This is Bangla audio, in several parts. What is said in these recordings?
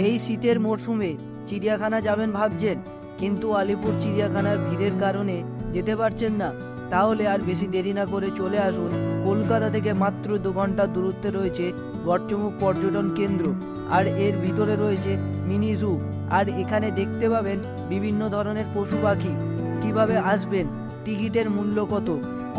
এই শীতের মরশুমে চিড়িয়াখানা যাবেন ভাবছেন, কিন্তু আলিপুর চিড়িয়াখানার ভিড়ের কারণে যেতে পারছেন না? তাহলে আর বেশি দেরি না করে চলে আসুন। কলকাতা থেকে মাত্র 2 ঘন্টা দূরত্বে রয়েছে গড়চমুখ পর্যটন কেন্দ্র, আর এর ভিতরে রয়েছে মিনি জু। আর এখানে দেখতে পাবেন বিভিন্ন ধরনের পশু পাখি। কিভাবে আসবেন, টিকিটের মূল্য কত,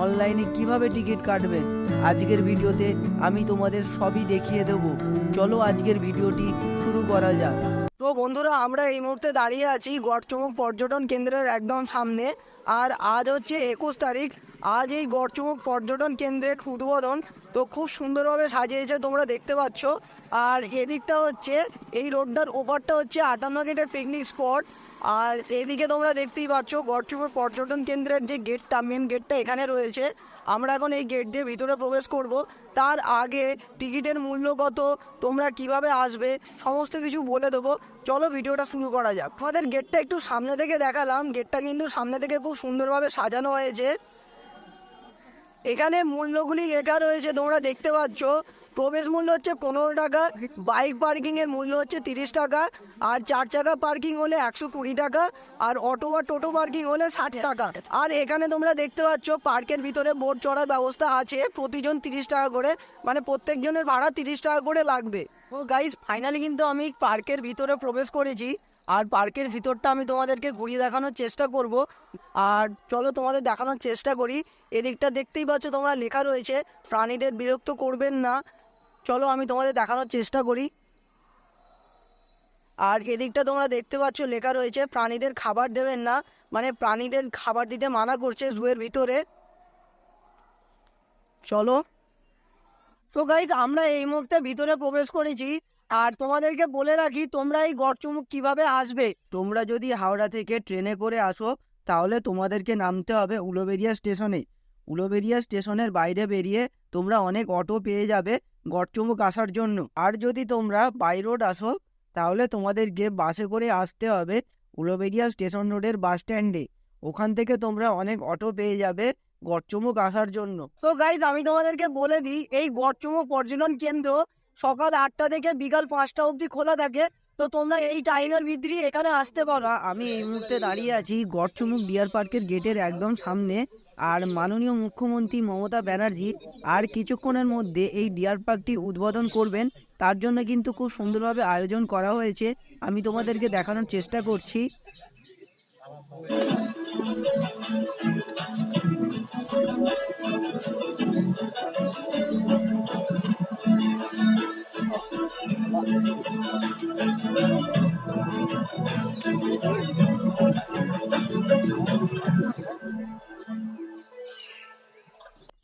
অনলাইনে কিভাবে টিকিট কাটবেন, আজকের ভিডিওতে আমি তোমাদের সবই দেখিয়ে দেবো। চলো আজকের ভিডিওটি শুরু করা যাক। তো বন্ধুরা, আমরা এই মুহূর্তে দাঁড়িয়ে আছি গড়চমুখ পর্যটন কেন্দ্রের একদম সামনে। আর আজ হচ্ছে 21 তারিখ। আজ এই গড়চমুখ পর্যটন কেন্দ্রের উদ্বোধন। তো খুব সুন্দরভাবে সাজিয়েছে, তোমরা দেখতে পাচ্ছ। আর এদিকটা হচ্ছে, এই রোডটার ওপারটা হচ্ছে 58 গেটের পিকনিক স্পট। আর এদিকে তোমরা দেখতেই পাচ্ছ গড়চমুখ পর্যটন কেন্দ্রের যে গেটটা, মেন গেটটা এখানে রয়েছে। আমরা এখন এই গেট দিয়ে ভিতরে প্রবেশ করব। তার আগে টিকিটের মূল্য কত, তোমরা কিভাবে আসবে, সমস্ত কিছু বলে দেবো। চলো ভিডিওটা শুরু করা যাক। আমাদের গেটটা একটু সামনে থেকে দেখালাম। গেটটা কিন্তু সামনে থেকে খুব সুন্দরভাবে সাজানো হয়েছে। এখানে মূল্যগুলি লেখা রয়েছে, তোমরা দেখতে পাচ্ছ। প্রবেশ মূল্য হচ্ছে 15 টাকা, বাইক পার্কিংয়ের মূল্য হচ্ছে 30 টাকা, আর 4 চাকা পার্কিং হলে 120 টাকা, আর অটো বা টোটো পার্কিং হলে 60 টাকা। আর এখানে তোমরা দেখতে পাচ্ছ পার্কের ভিতরে বোট চড়ার ব্যবস্থা আছে, প্রতিজন 30 টাকা করে, মানে প্রত্যেকজনের ভাড়া 30 টাকা করে লাগবে। ও গাইস, ফাইনালি কিন্তু আমি পার্কের ভিতরে প্রবেশ করেছি। আর পার্কের ভিতরটা আমি তোমাদেরকে ঘুরিয়ে দেখানোর চেষ্টা করব। আর চলো তোমাদের দেখানোর চেষ্টা করি। এদিকটা দেখতেই পাচ্ছ তোমরা, লেখা রয়েছে প্রাণীদের বিরক্ত করবেন না। চলো আমি তোমাদের দেখানোর চেষ্টা করি। আর এদিকটা তোমরা দেখতে পাচ্ছ লেখা রয়েছে প্রাণীদের খাবার দেবেন না, মানে প্রাণীদের খাবার দিতে মানা করছে জুয়ের ভিতরে। চলো। তো গাইস, আমরা এই মুহূর্তে ভিতরে প্রবেশ করেছি। আর তোমাদেরকে বলে রাখি, তোমরা এই গড়চমুখ কিভাবে আসবে। তোমরা যদি হাওড়া থেকে ট্রেনে করে আসো, তাহলে তোমাদেরকে নামতে হবে উলুবেড়িয়া স্টেশনে। উলুবেড়িয়া স্টেশনের বাইরে বেরিয়ে তোমরা অনেক অটো পেয়ে যাবে গড়চমুখ আসার জন্য। আর যদি তোমরা বাই রোড আসো, তাহলে তোমাদেরকে বাসে করে আসতে হবে উলুবেড়িয়া স্টেশন রোডের বাস স্ট্যান্ডে। ওখান থেকে তোমরা অনেক অটো পেয়ে যাবে গড়চমুখ আসার জন্য। তো গাইজ, আমি তোমাদেরকে বলে দিই, এই গড়চমুখ পর্যটন কেন্দ্র সকাল 8টা থেকে বিকাল 5টা অবধি খোলা থাকে। তো তোমরা এই টাইমের ভিতরে এখানে আসতে পারো। আমি এই মুহূর্তে দাঁড়িয়ে আছি গড়চমুখ ডিয়ার পার্কের গেটের একদম সামনে। আর মাননীয় মুখ্যমন্ত্রী মমতা ব্যানার্জি আর কিছুক্ষণের মধ্যে এই ডিয়ার পার্কটি উদ্বোধন করবেন। তার জন্য কিন্তু খুব সুন্দরভাবে আয়োজন করা হয়েছে, আমি তোমাদেরকে দেখানোর চেষ্টা করছি।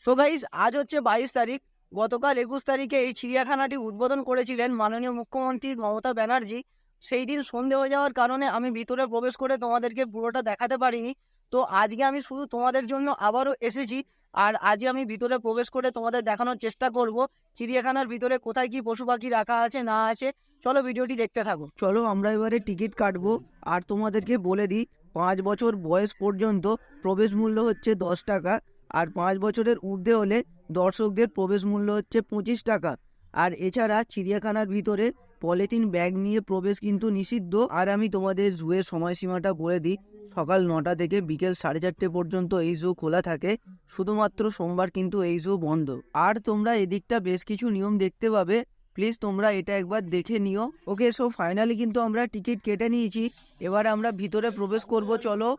সো গাইস, আজ হচ্ছে 22 তারিখ। গতকাল 21 তারিখে এই চিড়িয়াখানাটি উদ্বোধন করেছিলেন মাননীয় মুখ্যমন্ত্রী মমতা ব্যানার্জি। সেই দিন সন্ধে হয়ে যাওয়ার কারণে আমি ভিতরে প্রবেশ করে তোমাদেরকে পুরোটা দেখাতে পারিনি। তো আজকে আমি শুধু তোমাদের জন্য আবারও এসেছি। আর আজকে আমি ভিতরে প্রবেশ করে তোমাদের দেখানোর চেষ্টা করব চিড়িয়াখানার ভিতরে কোথায় কি পশু পাখি রাখা আছে না আছে। চলো ভিডিওটি দেখতে থাকো। চলো আমরা এবারে টিকিট কাটবো। আর তোমাদেরকে বলে দিই, 5 বছর বয়স পর্যন্ত প্রবেশ মূল্য হচ্ছে 10 টাকা। আর 5 বছরের ঊর্ধ্বে হলে দর্শকদের প্রবেশ মূল্য হচ্ছে 25 টাকা। আর এছাড়া চিড়িয়াখানার ভিতরে পলিথিন ব্যাগ নিয়ে প্রবেশ কিন্তু নিষিদ্ধ। আর আমি তোমাদের জুয়ের সময়সীমাটা বলে দিই, সকাল 9টা থেকে বিকেল 4:30 পর্যন্ত এই জু খোলা থাকে। শুধুমাত্র সোমবার কিন্তু এই জু বন্ধ। আর তোমরা এদিকটা বেশ কিছু নিয়ম দেখতে পাবে, প্লিজ তোমরা এটা একবার দেখে নিও। ওকে, সো ফাইনালি কিন্তু আমরা টিকিট কেটে নিয়েছি। এবার আমরা ভিতরে প্রবেশ করব। চলো।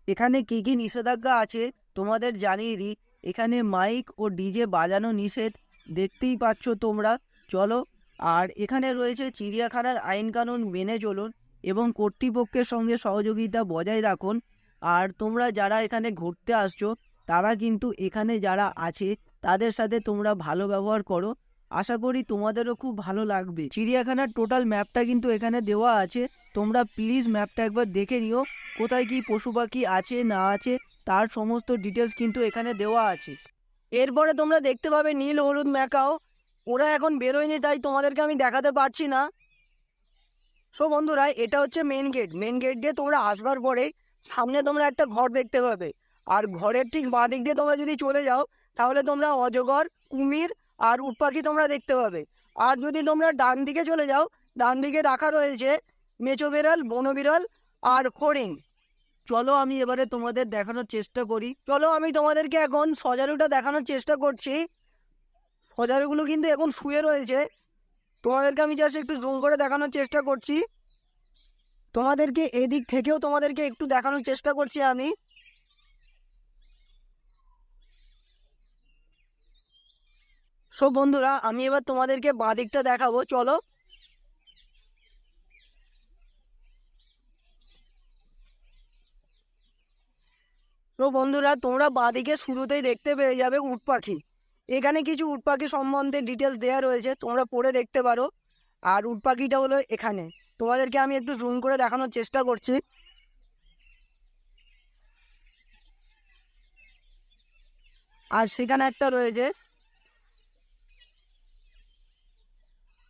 এখানে কি কি নিষেধাজ্ঞা আছে তোমাদের জানিয়ে দিই। এখানে মাইক ও ডিজে বাজানো নিষেধ, দেখতেই পাচ্ছ তোমরা। চলো। আর এখানে রয়েছে চিড়িয়াখানার আইন কানুন মেনে চলুন এবং কর্তৃপক্ষের সঙ্গে সহযোগিতা বজায় রাখুন। আর তোমরা যারা এখানে ঘুরতে আসছো, তারা কিন্তু এখানে যারা আছে তাদের সাথে তোমরা ভালো ব্যবহার করো। আশা করি তোমাদেরও খুব ভালো লাগবে। চিড়িয়াখানার টোটাল ম্যাপটা কিন্তু এখানে দেওয়া আছে, তোমরা প্লিজ ম্যাপটা একবার দেখে নিও। কোথায় কি পশু পাখি আছে না আছে তার সমস্ত ডিটেলস কিন্তু এখানে দেওয়া আছে। এরপরে তোমরা দেখতে পাবে নীল হলুদ ম্যাকাও। ওরা এখন বেরোয়নি তাই তোমাদেরকে আমি দেখাতে পারছি না। সো বন্ধুরা, এটা হচ্ছে মেন গেট। মেন গেট দিয়ে তোমরা আসবার পরে সামনে তোমরা একটা ঘর দেখতে পাবে, আর ঘরের ঠিক বাঁ দিক দিয়ে তোমরা যদি চলে যাও তাহলে তোমরা অজগর, কুমির আর উট পাখি তোমরা দেখতে পাবে। আর যদি তোমরা ডান দিকে চলে যাও, ডান দিকে রাখা রয়েছে মেছো বিড়াল, বনো বিড়াল আর হরিণ। চলো আমি এবারে তোমাদের দেখানোর চেষ্টা করি। চলো আমি তোমাদেরকে এখন সজারুটা দেখানোর চেষ্টা করছি। সজারুগুলো কিন্তু এখন শুয়ে রয়েছে। তোমাদেরকে আমি জাস্ট একটু জুম করে দেখানোর চেষ্টা করছি। তোমাদেরকে এদিক থেকেও তোমাদেরকে একটু দেখানোর চেষ্টা করছি আমি। সো বন্ধুরা, আমি এবার তোমাদেরকে বাঁ দিকটা দেখাবো, চলো। তো বন্ধুরা, তোমরা বাঁদিকে শুরুতেই দেখতে পেয়ে যাবে উট পাখি। এখানে কিছু উট পাখি সম্বন্ধে ডিটেলস দেওয়া রয়েছে, তোমরা পড়ে দেখতে পারো। আর উট পাখিটা হলো এখানে। তোমাদেরকে আমি একটু জুম করে দেখানোর চেষ্টা করছি। আর সেখানে একটা রয়েছে,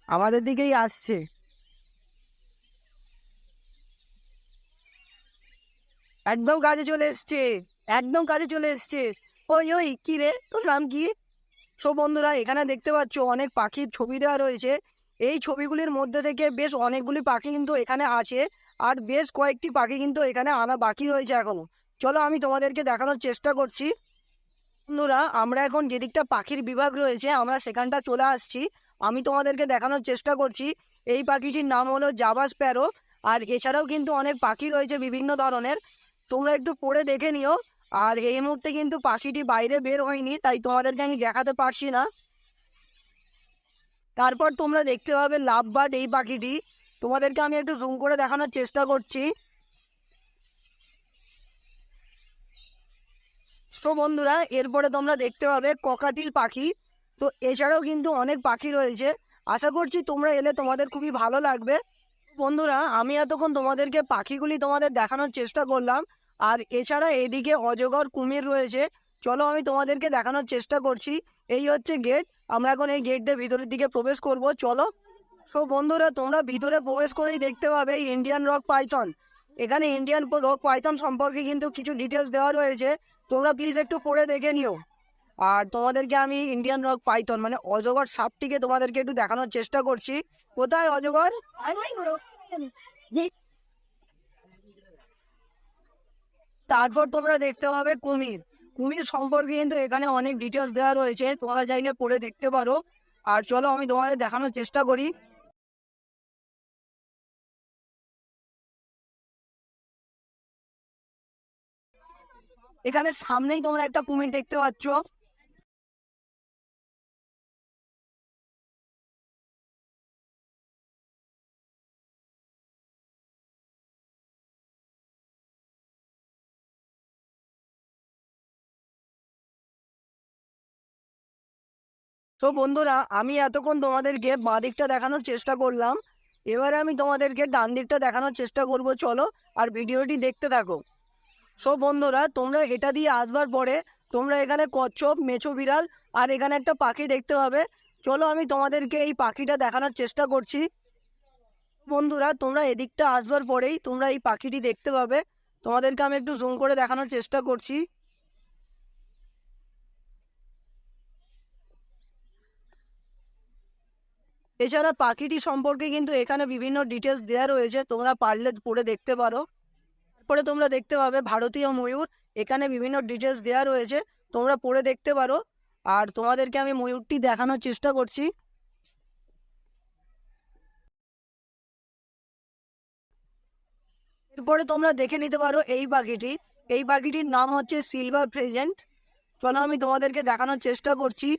আমাদের দিকেই আসছে। একদম কাজে চলে এসছে, একদম কাজে চলে এসছে। ওই ওই কি রে, তোর নাম কি? সো বন্ধুরা, এখানে দেখতে পাচ্ছ অনেক পাখির ছবি দেওয়া রয়েছে। এই ছবিগুলির মধ্যে থেকে বেশ অনেকগুলি পাখি কিন্তু এখানে আছে, আর বেশ কয়েকটি পাখি কিন্তু এখানে আনা বাকি রয়েছে এখনো। চলো আমি তোমাদেরকে দেখানোর চেষ্টা করছি। বন্ধুরা, আমরা এখন যেদিকটা পাখির বিভাগ রয়েছে আমরা সেখানটা চলে আসছি। আমি তোমাদেরকে দেখানোর চেষ্টা করছি। এই পাখিটির নাম হলো জাভা স্প্যারো। আর এছাড়াও কিন্তু অনেক পাখি রয়েছে বিভিন্ন ধরনের, তোমরা একটু পড়ে দেখে নিও। আর এই মুহূর্তে কিন্তু পাখিটি বাইরে বের হয়নি, তাই তোমাদেরকে আমি দেখাতে পারছি না। তারপর তোমরা দেখতে পাবে লাভ বার্ড, এই পাখিটি। তোমাদেরকে আমি একটু জুম করে দেখানোর চেষ্টা করছি। তো বন্ধুরা, এরপরে তোমরা দেখতে পাবে ককাটিল পাখি। তো এছাড়াও কিন্তু অনেক পাখি রয়েছে। আশা করছি তোমরা এলে তোমাদের খুবই ভালো লাগবে। বন্ধুরা, আমি এতক্ষণ তোমাদেরকে পাখিগুলি তোমাদের দেখানোর চেষ্টা করলাম। আর এছাড়া এদিকে অজগর, কুমির রয়েছে। চলো আমি তোমাদেরকে দেখানোর চেষ্টা করছি। এই হচ্ছে গেট। আমরা এখন এই গেট দিয়ে ভিতরের দিকে প্রবেশ করব, চলো। সো বন্ধুরা, তোমরা ভিতরে প্রবেশ করেই দেখতে পাবে ইন্ডিয়ান রক পাইথন। এখানে ইন্ডিয়ান রক পাইথন সম্পর্কে কিন্তু কিছু ডিটেলস দেওয়া রয়েছে, তোমরা প্লিজ একটু পড়ে দেখে নিও। আর তোমাদেরকে আমি ইন্ডিয়ান রক পাইথন মানে অজগর সাপটিকে তোমাদেরকে একটু দেখানোর চেষ্টা করছি। কোথায় অজগর? তারপর তোমরা দেখতে পাবে কুমির। কুমির সম্পর্কে কিন্তু এখানে অনেক ডিটেলস দেওয়া রয়েছে, তোমরা চাইলে পড়ে দেখতে পারো। আর চলো আমি তোমাদের দেখানোর চেষ্টা করি। এখানে সামনেই তোমরা একটা কুমির দেখতে পাচ্ছ। তো বন্ধুরা, আমি এতক্ষণ তোমাদেরকে বাঁ দিকটা দেখানোর চেষ্টা করলাম। এবারে আমি তোমাদেরকে ডান দিকটা দেখানোর চেষ্টা করব, চলো। আর ভিডিওটি দেখতে থাকো। সো বন্ধুরা, তোমরা এটা দিয়ে আসবার পরে তোমরা এখানে কচ্ছপ, মেছো বিড়াল আর এখানে একটা পাখি দেখতে পাবে। চলো আমি তোমাদেরকে এই পাখিটা দেখানোর চেষ্টা করছি। বন্ধুরা, তোমরা এদিকটা আসবার পরেই তোমরা এই পাখিটি দেখতে পাবে। তোমাদেরকে আমি একটু জুম করে দেখানোর চেষ্টা করছি। এছাড়া পাখিটি সম্পর্কে কিন্তু এখানে বিভিন্ন ডিটেলস দেওয়া রয়েছে, তোমরা পারলে পড়ে দেখতে পারো। তারপরে তোমরা দেখতে পাবে ভারতীয় ময়ূর। এখানে বিভিন্ন ডিটেলস দেওয়া রয়েছে, তোমরা পড়ে দেখতে পারো। আর তোমাদেরকে আমি ময়ূরটি দেখানোর চেষ্টা করছি। এরপরে তোমরা দেখে নিতে পারো এই পাখিটি। এই পাখিটির নাম হচ্ছে সিলভার ফ্রেজেন্ট। চলো আমি তোমাদেরকে দেখানোর চেষ্টা করছি।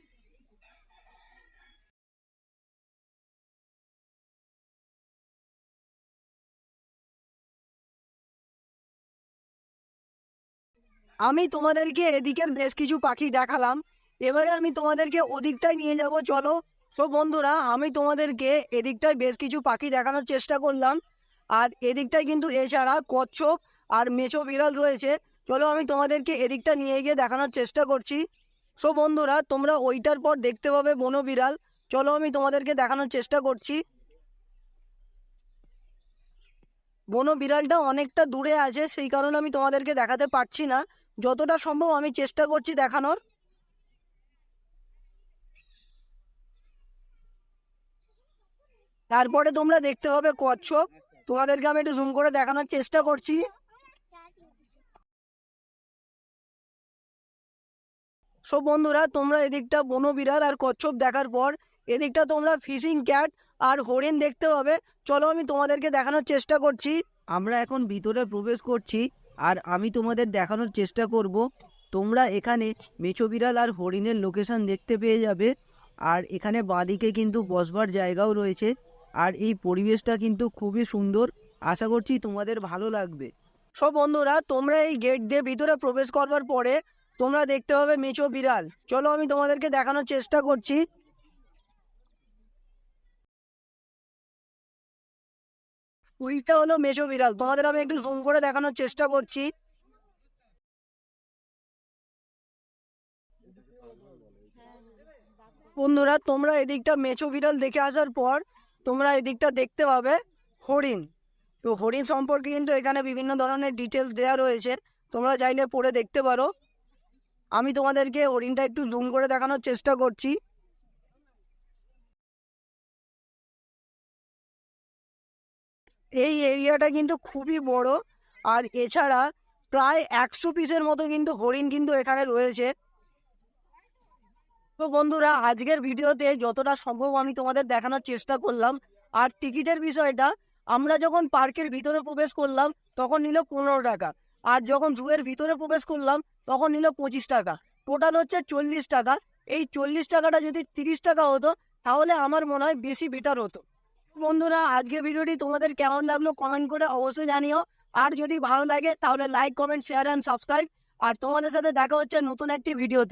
আমি তোমাদেরকে এদিকের বেশ কিছু পাখি দেখালাম, এবারে আমি তোমাদেরকে ওদিকটাই নিয়ে যাব, চলো। সো বন্ধুরা, আমি তোমাদেরকে এদিকটায় বেশ কিছু পাখি দেখানোর চেষ্টা করলাম। আর এদিকটায় কিন্তু এছাড়া কচ্ছপ আর মেছো বিড়াল রয়েছে। চলো আমি তোমাদেরকে এদিকটা নিয়ে গিয়ে দেখানোর চেষ্টা করছি। সো বন্ধুরা, তোমরা ওইটার পর দেখতে পাবে বনো বিড়াল। চলো আমি তোমাদেরকে দেখানোর চেষ্টা করছি। বনো বিড়ালটা অনেকটা দূরে আছে, সেই কারণে আমি তোমাদেরকে দেখাতে পারছি না। যতটা সম্ভব আমি চেষ্টা করছি দেখানোর। তারপরে তোমরা দেখতে পাবে কচ্ছপ। তোমাদেরকে আমি একটু জুম করে দেখানোর চেষ্টা করছি। সব বন্ধুরা, তোমরা এদিকটা বনো বিড়াল আর কচ্ছপ দেখার পর এদিকটা তোমরা ফিশিং ক্যাট আর হরিণ দেখতে পাবে। চলো আমি তোমাদেরকে দেখানোর চেষ্টা করছি। আমরা এখন ভিতরে প্রবেশ করছি আর আমি তোমাদের দেখানোর চেষ্টা করব। তোমরা এখানে মেছো বিড়াল আর হরিণের লোকেশন দেখতে পেয়ে যাবে। আর এখানে বাঁদিকে কিন্তু বসবার জায়গাও রয়েছে। আর এই পরিবেশটা কিন্তু খুবই সুন্দর। আশা করছি তোমাদের ভালো লাগবে। সব বন্ধুরা, তোমরা এই গেট দিয়ে ভিতরে প্রবেশ করবার পরে তোমরা দেখতে পাবে মেছো বিড়াল। চলো আমি তোমাদেরকে দেখানোর চেষ্টা করছি। ওইটা হলো মেছো বিড়াল, তোমাদের আমি একটু জুম করে দেখানোর চেষ্টা করছি। বন্ধুরা, তোমরা এদিকটা মেছো বিড়াল দেখে আসার পর তোমরা এদিকটা দেখতে পাবে হরিণ। তো হরিণ সম্পর্কে কিন্তু এখানে বিভিন্ন ধরনের ডিটেলস দেওয়া রয়েছে, তোমরা চাইলে পড়ে দেখতে পারো। আমি তোমাদেরকে হরিণটা একটু জুম করে দেখানোর চেষ্টা করছি। এই এরিয়াটা কিন্তু খুবই বড়। আর এছাড়া প্রায় 100 পিসের মতো কিন্তু হরিণ কিন্তু এখানে রয়েছে। তো বন্ধুরা, আজকের ভিডিওতে যতটা সম্ভব আমি তোমাদের দেখানোর চেষ্টা করলাম। আর টিকিটের বিষয়টা, আমরা যখন পার্কের ভিতরে প্রবেশ করলাম তখন নিল 15 টাকা। আর যখন জুয়ের ভিতরে প্রবেশ করলাম তখন নিল 25 টাকা। টোটাল হচ্ছে 40 টাকা। এই 40 টাকাটা যদি 30 টাকা হতো তাহলে আমার মনে হয় বেশি বেটার হতো। বন্ধুরা, আজকে ভিডিওটি তোমাদের কেমন লাগলো কমেন্ট করে অবশ্যই জানিও। আর যদি ভালো লাগে তাহলে like, comment, share and subscribe. আর তোমাদের সাথে দেখা হচ্ছে নতুন একটি ভিডিওতে।